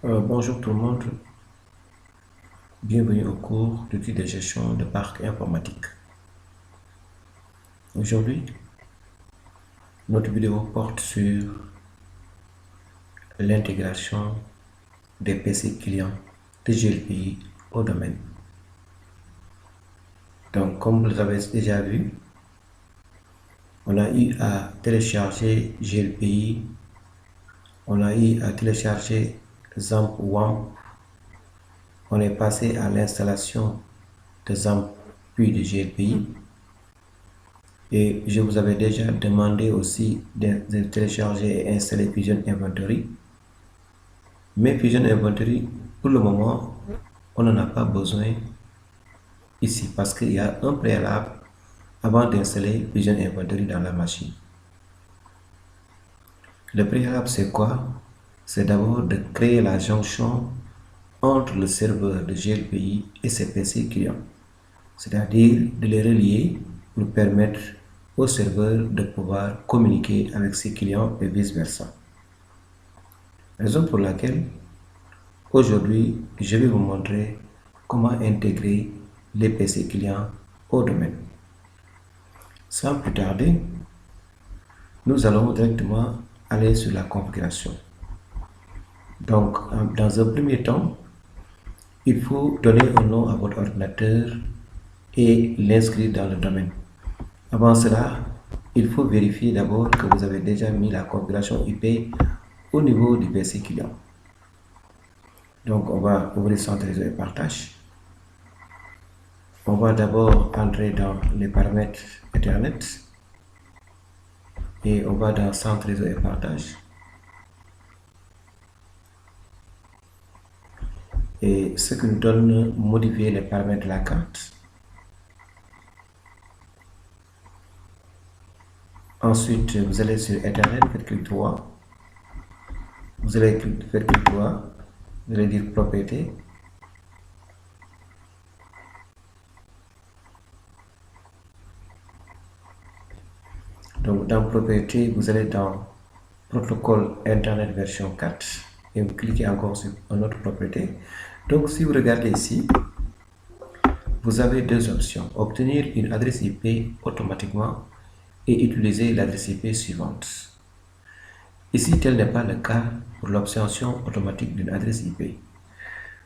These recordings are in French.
Bonjour tout le monde, bienvenue au cours d'outils de gestion de parc informatique. Aujourd'hui, notre vidéo porte sur l'intégration des PC clients de GLPI au domaine. Donc, comme vous l'avez déjà vu, on a eu à télécharger GLPI, on a eu à télécharger XAMPP WAMP, on est passé à l'installation de XAMPP puis de GLPI. Et je vous avais déjà demandé aussi de télécharger et installer Fusion Inventory. Mais Fusion Inventory, pour le moment, on n'en a pas besoin ici parce qu'il y a un préalable avant d'installer Fusion Inventory dans la machine. Le préalable, c'est quoi? C'est d'abord de créer la jonction entre le serveur de GLPI et ses PC clients. C'est-à-dire de les relier pour permettre au serveur de pouvoir communiquer avec ses clients et vice-versa. Raison pour laquelle aujourd'hui je vais vous montrer comment intégrer les PC clients au domaine. Sans plus tarder, nous allons directement aller sur la configuration. Donc, dans un premier temps, il faut donner un nom à votre ordinateur et l'inscrire dans le domaine. Avant cela, il faut vérifier d'abord que vous avez déjà mis la configuration IP au niveau du PC client. Donc, on va ouvrir Centre réseau et partage. On va d'abord entrer dans les paramètres Ethernet et on va dans Centre réseau et partage. Et ce qui nous donne modifier les paramètres de la carte. Ensuite, vous allez sur Ethernet, faites clic droit. Vous allez faire clic droit. Vous allez dire propriété. Donc, dans propriété, vous allez dans protocole Internet version 4 et vous cliquez encore sur une autre propriété. Donc, si vous regardez ici, vous avez deux options. Obtenir une adresse IP automatiquement et utiliser l'adresse IP suivante. Ici, tel n'est pas le cas pour l'obtention automatique d'une adresse IP.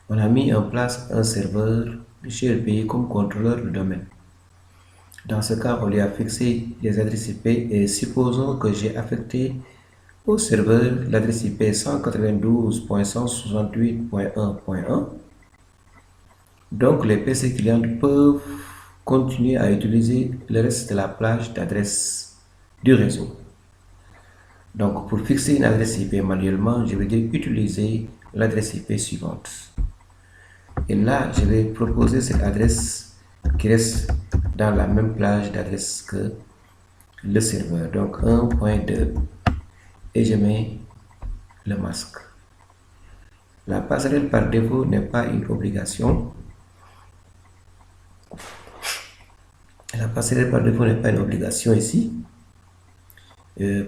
On a mis en place un serveur GLPI comme contrôleur de domaine. Dans ce cas, on lui a fixé les adresses IP et supposons que j'ai affecté au serveur l'adresse IP 192.168.1.1. Donc, les PC clients peuvent continuer à utiliser le reste de la plage d'adresses du réseau. Donc, pour fixer une adresse IP manuellement, je vais dire utiliser l'adresse IP suivante. Et là, je vais proposer cette adresse qui reste dans la même plage d'adresse que le serveur. Donc, 1.2 et je mets le masque. La passerelle par défaut n'est pas une obligation. La passerelle par défaut n'est pas une obligation ici.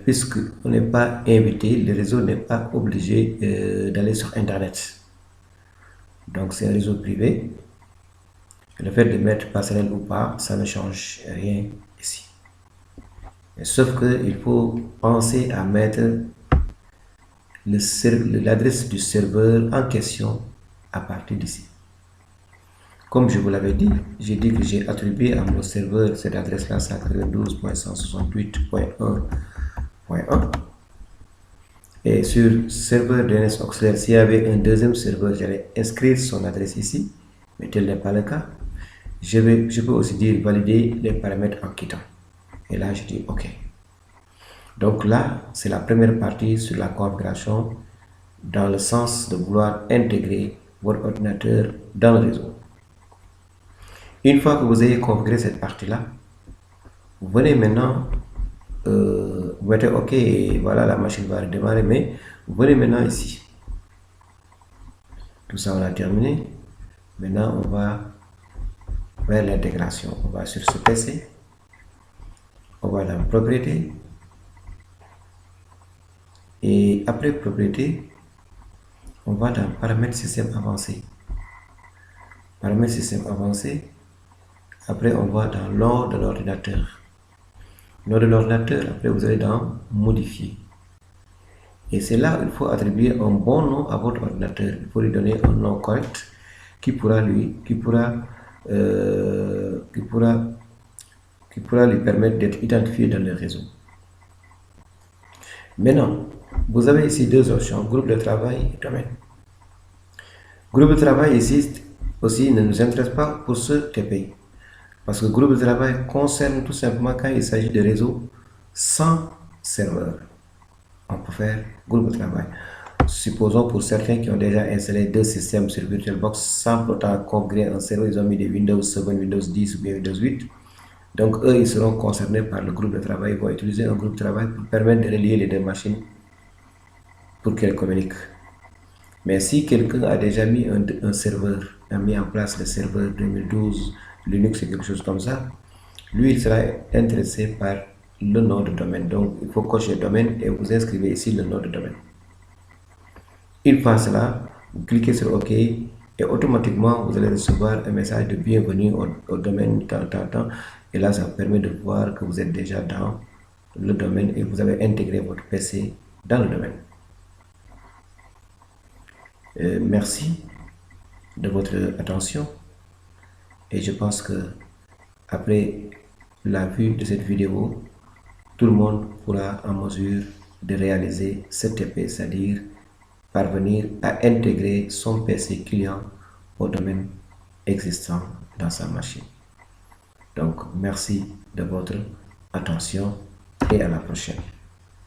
Puisque on n'est pas invité, le réseau n'est pas obligé d'aller sur Internet. Donc c'est un réseau privé. Le fait de mettre passerelle ou pas, ça ne change rien ici. Sauf qu'il faut penser à mettre l'adresse du serveur en question à partir d'ici. Comme je vous l'avais dit, j'ai dit que j'ai attribué à mon serveur cette adresse-là, 192.168.1.1. Et sur serveur DNS auxiliaire, s'il y avait un deuxième serveur, j'allais inscrire son adresse ici, mais tel n'est pas le cas. Je peux aussi dire valider les paramètres en quittant. Et là, je dis OK. Donc là, c'est la première partie sur la configuration dans le sens de vouloir intégrer votre ordinateur dans le réseau. Une fois que vous avez configuré cette partie-là, vous venez maintenant, vous mettez OK et voilà, la machine va redémarrer, mais vous venez maintenant ici. Tout ça, on a terminé. Maintenant, on va vers l'intégration. On va sur ce PC. On va dans propriété. Et après propriété, on va dans paramètres système avancé. Paramètres système avancé. Après, on va dans l'ordre de l'ordinateur. Nom de l'ordinateur, après vous allez dans modifier. Et c'est là qu'il faut attribuer un bon nom à votre ordinateur. Il faut lui donner un nom correct qui pourra lui permettre d'être identifié dans le réseau. Maintenant, vous avez ici deux options, groupe de travail et domaine. Groupe de travail ici aussi ne nous intéresse pas pour ce TPI. Parce que le groupe de travail concerne tout simplement quand il s'agit de réseaux sans serveur. On peut faire groupe de travail. Supposons pour certains qui ont déjà installé deux systèmes sur VirtualBox sans pourtant configurer un serveur, ils ont mis des Windows 7, Windows 10 ou bien Windows 8. Donc eux, ils seront concernés par le groupe de travail. Ils vont utiliser un groupe de travail pour permettre de relier les deux machines pour qu'elles communiquent. Mais si quelqu'un a déjà mis un serveur, a mis en place le serveur 2012, Linux et quelque chose comme ça, lui il sera intéressé par le nom de domaine. Donc il faut cocher domaine et vous inscrivez ici le nom de domaine. Une fois cela, vous cliquez sur OK et automatiquement vous allez recevoir un message de bienvenue au domaine tant. Et là ça vous permet de voir que vous êtes déjà dans le domaine et vous avez intégré votre PC dans le domaine. Merci de votre attention et je pense que après la vue de cette vidéo, tout le monde pourra en mesure de réaliser ce TP, c'est-à-dire parvenir à intégrer son PC client au domaine existant dans sa machine. Donc merci de votre attention et à la prochaine.